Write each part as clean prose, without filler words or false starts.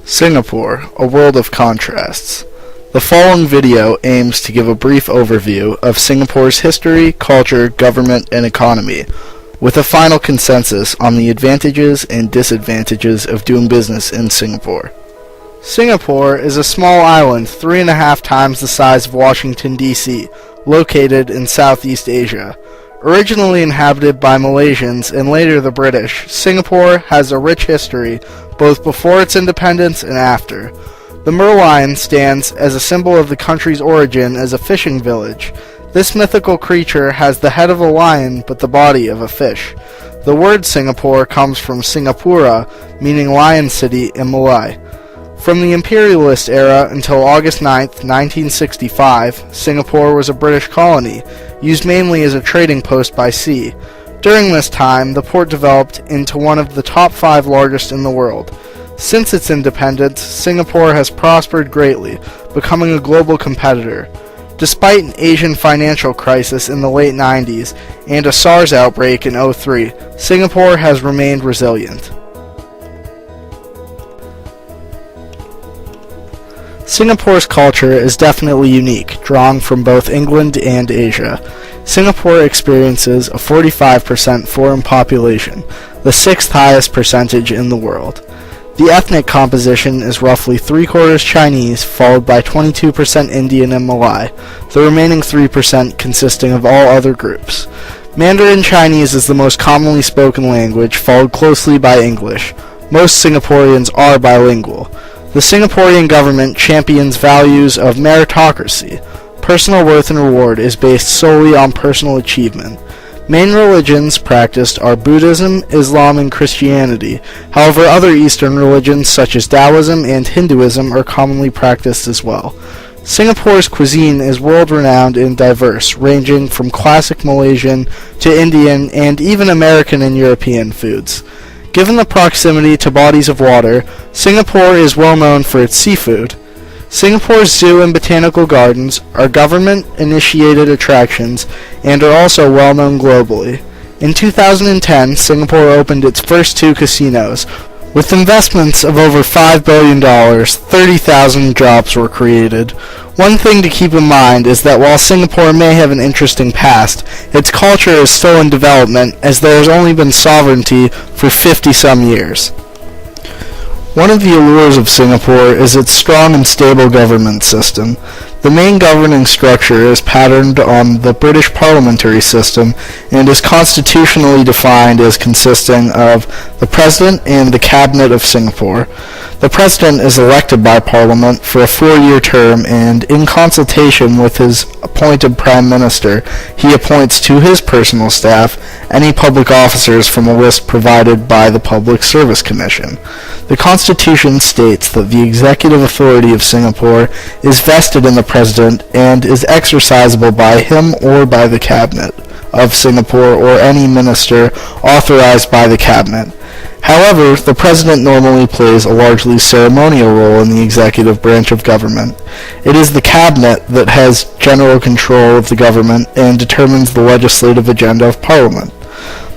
Singapore, a world of contrasts. The following video aims to give a brief overview of Singapore's history, culture, government, and economy, with a final consensus on the advantages and disadvantages of doing business in Singapore. Singapore is a small island 3.5 times the size of Washington, D.C., located in Southeast Asia. Originally inhabited by Malaysians and later the British, Singapore has a rich history both before its independence and after. The merlion stands as a symbol of the country's origin as a fishing village. This mythical creature has the head of a lion but the body of a fish. The word Singapore comes from Singapura, meaning lion city in Malay. From the imperialist era until August 9, 1965, Singapore was a British colony, used mainly as a trading post by sea. During this time, the port developed into one of the top 5 largest in the world. Since its independence, Singapore has prospered greatly, becoming a global competitor. Despite an Asian financial crisis in the late 90s and a SARS outbreak in 2003, Singapore has remained resilient. Singapore's culture is definitely unique, drawing from both England and Asia. Singapore experiences a 45% foreign population, the 6th highest percentage in the world. The ethnic composition is roughly 3/4 Chinese, followed by 22% Indian and Malay, the remaining 3% consisting of all other groups. Mandarin Chinese is the most commonly spoken language, followed closely by English. Most Singaporeans are bilingual. The Singaporean government champions values of meritocracy. Personal worth and reward is based solely on personal achievement. Main religions practiced are Buddhism, Islam, and Christianity. However, other Eastern religions such as Taoism and Hinduism are commonly practiced as well. Singapore's cuisine is world-renowned and diverse, ranging from classic Malaysian to Indian and even American and European foods. Given the proximity to bodies of water, Singapore is well known for its seafood. Singapore's zoo and botanical gardens are government-initiated attractions and are also well known globally. In 2010, Singapore opened its first 2 casinos. With investments of over $5 billion, 30,000 jobs were created. One thing to keep in mind is that while Singapore may have an interesting past, its culture is still in development as there has only been sovereignty for 50-some years. One of the allures of Singapore is its strong and stable government system. The main governing structure is patterned on the British parliamentary system and is constitutionally defined as consisting of the President and the Cabinet of Singapore. The President is elected by Parliament for a 4-year term and, in consultation with his appointed Prime Minister, he appoints to his personal staff any public officers from a list provided by the Public Service Commission. The Constitution states that the executive authority of Singapore is vested in the President and is exercisable by him or by the Cabinet of Singapore or any minister authorized by the Cabinet. However, the President normally plays a largely ceremonial role in the executive branch of government. It is the Cabinet that has general control of the government and determines the legislative agenda of Parliament.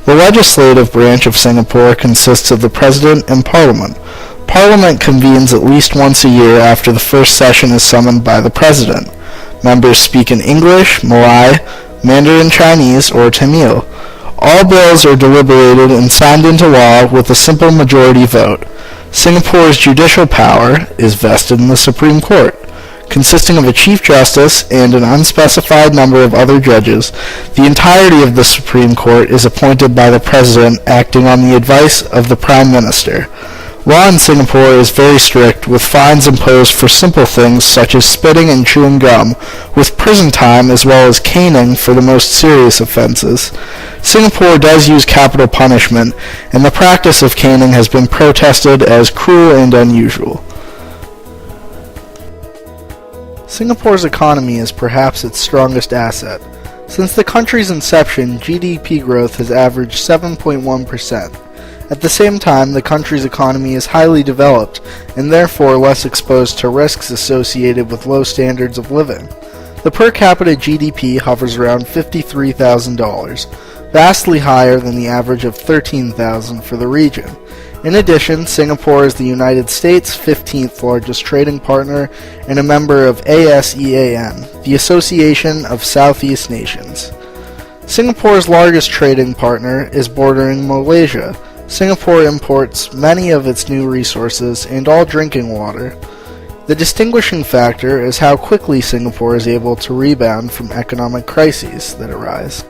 The legislative branch of Singapore consists of the President and Parliament. Parliament convenes at least once a year after the first session is summoned by the President. Members speak in English, Malay, Mandarin Chinese, or Tamil. All bills are deliberated and signed into law with a simple majority vote. Singapore's judicial power is vested in the Supreme Court, consisting of a Chief Justice and an unspecified number of other judges. The entirety of the Supreme Court is appointed by the President acting on the advice of the Prime Minister. Law in Singapore is very strict, with fines imposed for simple things such as spitting and chewing gum, with prison time as well as caning for the most serious offenses. Singapore does use capital punishment, and the practice of caning has been protested as cruel and unusual. Singapore's economy is perhaps its strongest asset. Since the country's inception, GDP growth has averaged 7.1%. At the same time, the country's economy is highly developed and therefore less exposed to risks associated with low standards of living. The per capita GDP hovers around $53,000, vastly higher than the average of $13,000 for the region. In addition, Singapore is the United States' 15th largest trading partner and a member of ASEAN, the Association of Southeast Nations. Singapore's largest trading partner is bordering Malaysia. Singapore imports many of its new resources and all drinking water. The distinguishing factor is how quickly Singapore is able to rebound from economic crises that arise.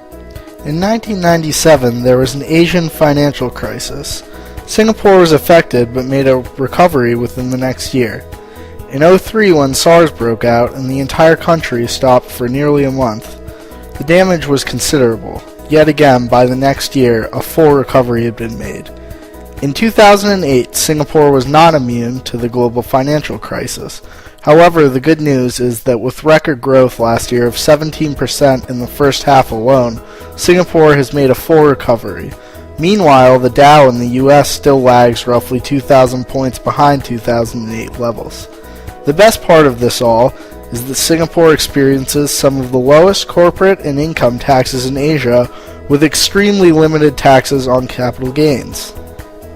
In 1997, there was an Asian financial crisis. Singapore was affected but made a recovery within the next year. In 2003, when SARS broke out and the entire country stopped for nearly a month, the damage was considerable. Yet again, by the next year, a full recovery had been made. In 2008, Singapore was not immune to the global financial crisis. However, the good news is that with record growth last year of 17% in the first half alone, Singapore has made a full recovery. Meanwhile, the Dow in the US still lags roughly 2,000 points behind 2008 levels. The best part of this all is that Singapore experiences some of the lowest corporate and income taxes in Asia, with extremely limited taxes on capital gains.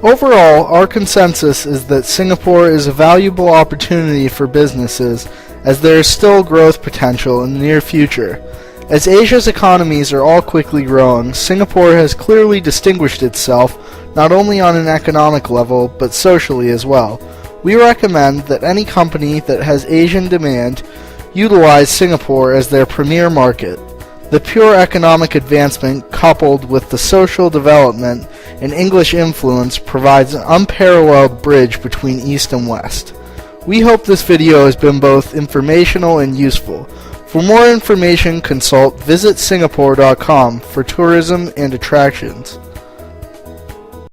Overall, our consensus is that Singapore is a valuable opportunity for businesses, as there is still growth potential in the near future. As Asia's economies are all quickly growing, Singapore has clearly distinguished itself not only on an economic level, but socially as well. We recommend that any company that has Asian demand utilize Singapore as their premier market. The pure economic advancement coupled with the social development and English influence provides an unparalleled bridge between East and West. We hope this video has been both informational and useful. For more information, consult visitsingapore.com for tourism and attractions.